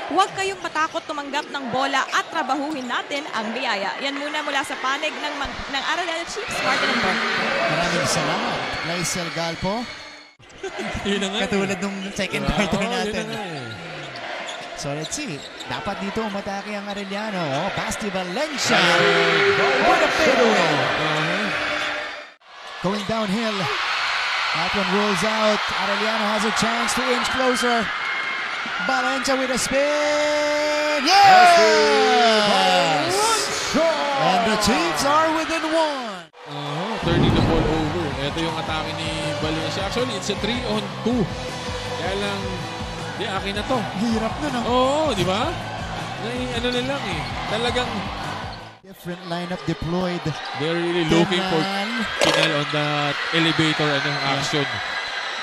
Huwag kayong matakot tumanggap ng bola at trabahuhin natin ang biyaya. Yan muna mula sa panig ng Arellano Chiefs, Martin and Bert. Maraming salamat, Laisel Galpo. Yun na nga. Katulad nung second quarter natin. Yun na nga. So let's see. Dapat dito umatake ang Arellano. Oh, Basti Valencia. What a fadeaway. Going downhill. That one rolls out. Arellano has a chance to inch closer. Valencia with a spin. Yes! And the Chiefs are within one. Turning the ball over. Ito yung atake ni Valencia. Actually, it's a 3-on-2. Kaya lang, di akin na to. Hirap na, no? Oo, di ba? Ano na lang eh. Talagang Different lineup deployed. they're really looking for final on that elevator action.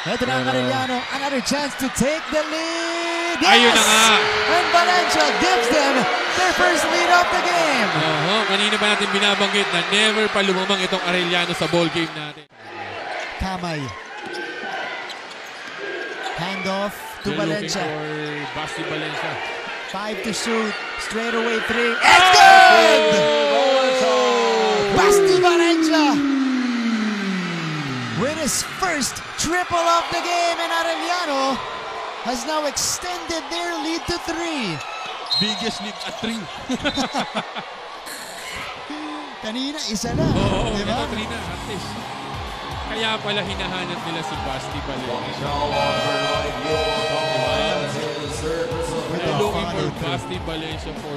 Ito na ang Arellano. Another chance to take the lead. Yes! Ayun na nga. And Valencia gives them their first lead of the game. Kanina pa natin binabanggit na never pa lumamang itong Arellano sa ball game natin. Kamay. Handoff to They're Valencia. looking for Basti Valencia. 5 to shoot. Straight away 3. It's good! Basti Valencia with his first triple of the game, and Arellano has now extended their lead to 3. Biggest lead at 3. Kanina, isa na. Oo, diba? ito 3 na at least. Kaya pala hinahanap nila si Basti Valencia. They're looking for Basti Valencia for